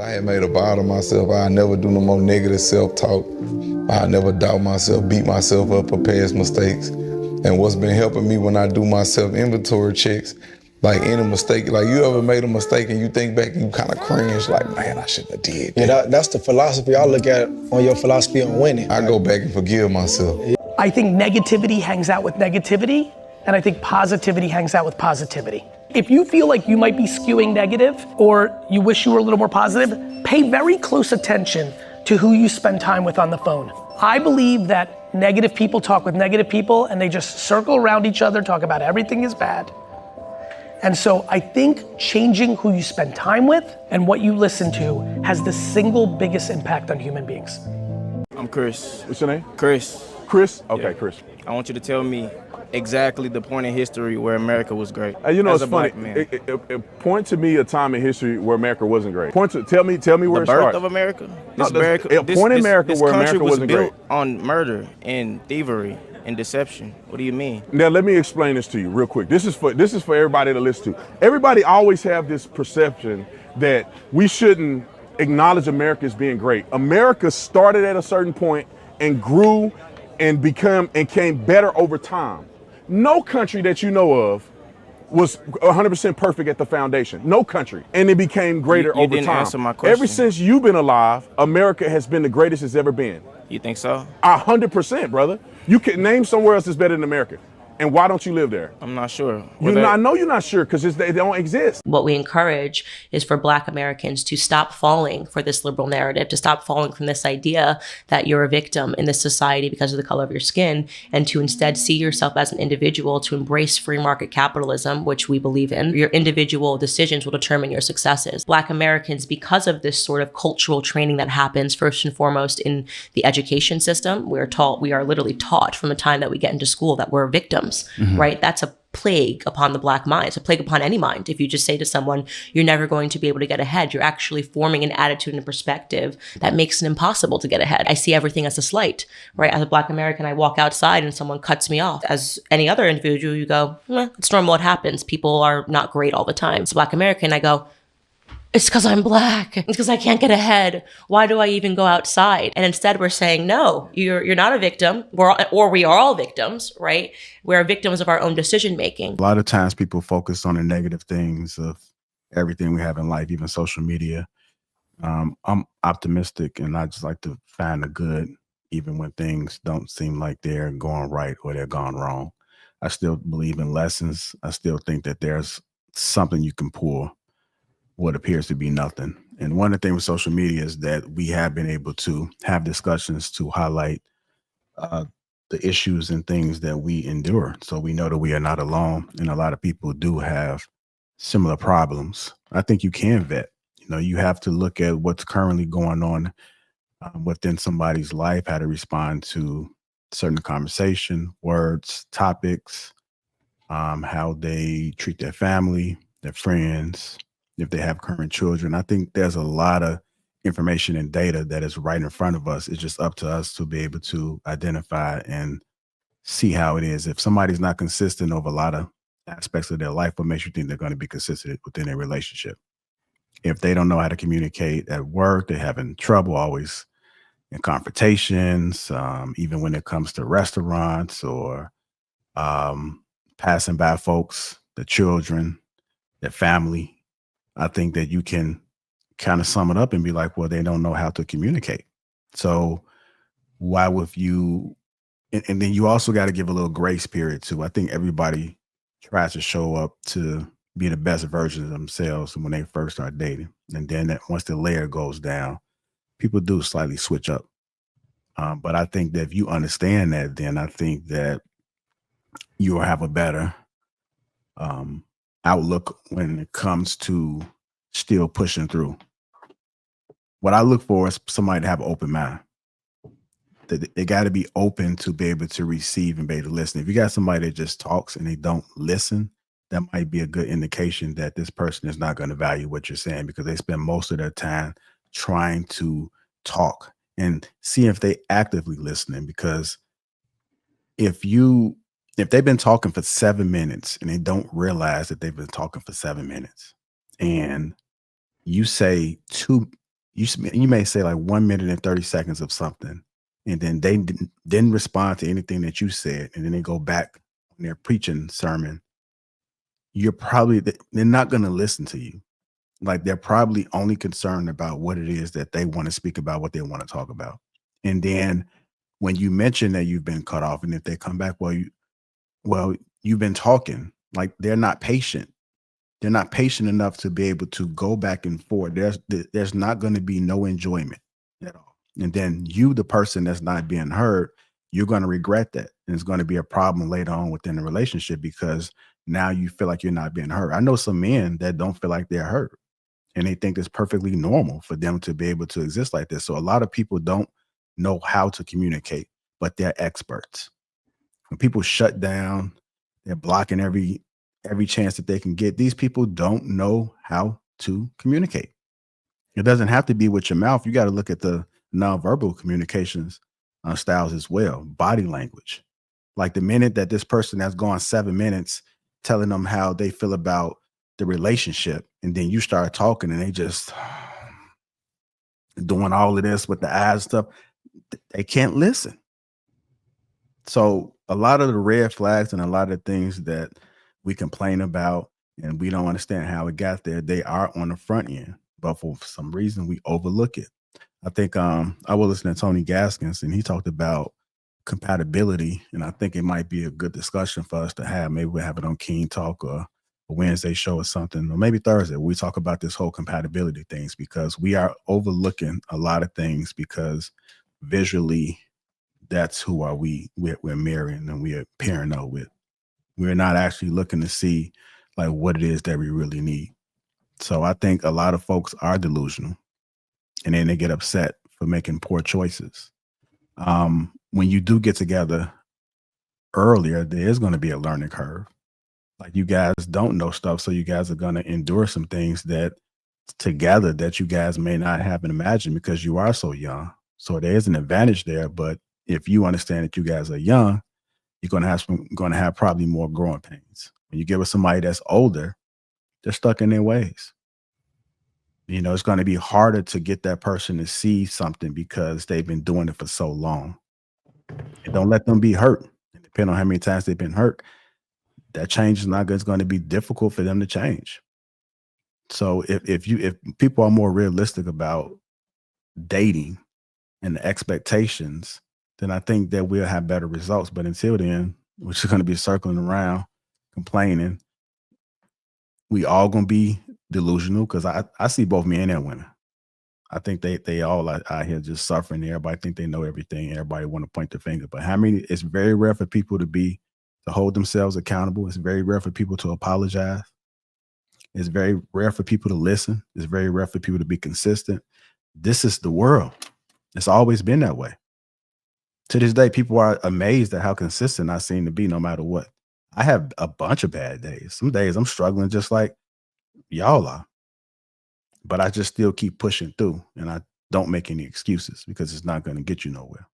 I had made a vow to myself, I'd never do no more negative self-talk. I'd never doubt myself, beat myself up for past mistakes. And what's been helping me when I do my self-inventory checks, like any mistake, like you ever made a mistake and you think back and you kind of cringe, like, man, I shouldn't have did that. Yeah, that's the philosophy I look at on your philosophy on winning. I go back and forgive myself. I think negativity hangs out with negativity, and I think positivity hangs out with positivity. If you feel like you might be skewing negative or you wish you were a little more positive, pay very close attention to who you spend time with on the phone. I believe that negative people talk with negative people and they just circle around each other, talk about everything is bad. And so I think changing who you spend time with and what you listen to has the single biggest impact on human beings. I'm Chris. What's your name? Chris. Chris? Okay, yeah. Chris. I want you to tell me exactly the point in history where America was great. You know, it's funny. Point to me a time in history where America wasn't great. Tell me where it started. The birth of America? Point in America where America wasn't great. On murder and thievery and deception. What do you mean? Now let me explain this to you real quick. This is for everybody to listen to. Everybody always have this perception that we shouldn't acknowledge America as being great. America started at a certain point and grew and came better over time. No country that you know of was 100% perfect at the foundation. No country. And it became greater over didn't time. Answer my question. Ever since you've been alive, America has been the greatest it's ever been. You think so? 100%, brother. You can name somewhere else that's better than America. And why don't you live there? I'm not sure. I know you're not sure because they don't exist. What we encourage is for Black Americans to stop falling for this liberal narrative, to stop falling from this idea that you're a victim in this society because of the color of your skin, and to instead see yourself as an individual, to embrace free market capitalism, which we believe in. Your individual decisions will determine your successes. Black Americans, because of this sort of cultural training that happens first and foremost in the education system, we are literally taught from the time that we get into school that we're victims. Mm-hmm. Right? That's a plague upon the Black mind. It's a plague upon any mind. If you just say to someone, you're never going to be able to get ahead, you're actually forming an attitude and a perspective that makes it impossible to get ahead. I see everything as a slight, right? As a Black American, I walk outside and someone cuts me off. As any other individual, you go, it's normal, it happens. People are not great all the time. As a Black American, I go, it's because I'm Black. It's because I can't get ahead. Why do I even go outside? And instead we're saying, no, you're not a victim. We are all victims, right? We're victims of our own decision making. A lot of times people focus on the negative things of everything we have in life, even social media. I'm optimistic and I just like to find the good, even when things don't seem like they're going right or they're gone wrong. I still believe in lessons. I still think that there's something you can pull what appears to be nothing. And one of the things with social media is that we have been able to have discussions to highlight the issues and things that we endure. So we know that we are not alone. And a lot of people do have similar problems. I think you can vet. You have to look at what's currently going on within somebody's life, how to respond to certain conversation, words, topics, how they treat their family, their friends, if they have current children. I think there's a lot of information and data that is right in front of us. It's just up to us to be able to identify and see how it is. If somebody's not consistent over a lot of aspects of their life, what makes you think they're going to be consistent within a relationship? If they don't know how to communicate at work, they're having trouble always in confrontations, even when it comes to restaurants or passing by folks, the children, their family. I think that you can kind of sum it up and be like, well, they don't know how to communicate. So why would you, and then you also got to give a little grace period too. I think everybody tries to show up to be the best version of themselves when they first start dating. And then once the layer goes down, people do slightly switch up. But I think that if you understand that, then I think that you'll have a better outlook when it comes to still pushing through. What I look for is somebody to have an open mind. They got to be open to be able to receive and be able to listen. If you got somebody that just talks and they don't listen, that might be a good indication that this person is not going to value what you're saying, because they spend most of their time trying to talk and see if they actively listening. Because if they've been talking for 7 minutes and they don't realize that they've been talking for 7 minutes, and you say you may say like 1 minute and 30 seconds of something, and then they didn't respond to anything that you said, and then they go back when they're preaching sermon. They're not going to listen to you. Like, they're probably only concerned about what it is that they want to speak about, what they want to talk about. And then when you mention that you've been cut off, and if they come back, well, you've been talking, like, they're not patient. They're not patient enough to be able to go back and forth. There's not going to be no enjoyment at all. And then you, the person that's not being heard, you're going to regret that. And it's going to be a problem later on within the relationship, because now you feel like you're not being heard. I know some men that don't feel like they're heard, and they think it's perfectly normal for them to be able to exist like this. So a lot of people don't know how to communicate, but they're experts. When people shut down, they're blocking every chance that they can get. These people don't know how to communicate. It doesn't have to be with your mouth. You got to look at the nonverbal communications styles as well. Body language. Like, the minute that this person has gone 7 minutes telling them how they feel about the relationship, and then you start talking and they just doing all of this with the eyes stuff, they can't listen. So a lot of the red flags and a lot of things that we complain about and we don't understand how it got there, they are on the front end, but for some reason we overlook it. I think I was listening to Tony Gaskins, and he talked about compatibility, and I think it might be a good discussion for us to have. Maybe we'll have it on King Talk or a Wednesday show or something, or maybe Thursday. We talk about this whole compatibility things, because we are overlooking a lot of things, because visually that's who are we're marrying and we're pairing up with. We're not actually looking to see like what it is that we really need. So I think a lot of folks are delusional, and then they get upset for making poor choices. When you do get together earlier, there is going to be a learning curve. Like, you guys don't know stuff, so you guys are going to endure some things that together that you guys may not have imagined, because you are so young. So there is an advantage there. But if you understand that you guys are young, you're going to have probably more growing pains. When you get with somebody that's older, they're stuck in their ways. You know, it's going to be harder to get that person to see something because they've been doing it for so long. And don't let them be hurt. And depending on how many times they've been hurt, that change is not going to be difficult for them to change. So if people are more realistic about dating and the expectations, then I think that we'll have better results. But until then, we're just going to be circling around, complaining. We all going to be delusional, because I see both men and women. I think they all are out here just suffering. Everybody think they know everything. Everybody want to point the finger. But it's very rare for people to hold themselves accountable. It's very rare for people to apologize. It's very rare for people to listen. It's very rare for people to be consistent. This is the world. It's always been that way. To this day, people are amazed at how consistent I seem to be no matter what. I have a bunch of bad days. Some days I'm struggling just like y'all are. But I just still keep pushing through, and I don't make any excuses, because it's not going to get you nowhere.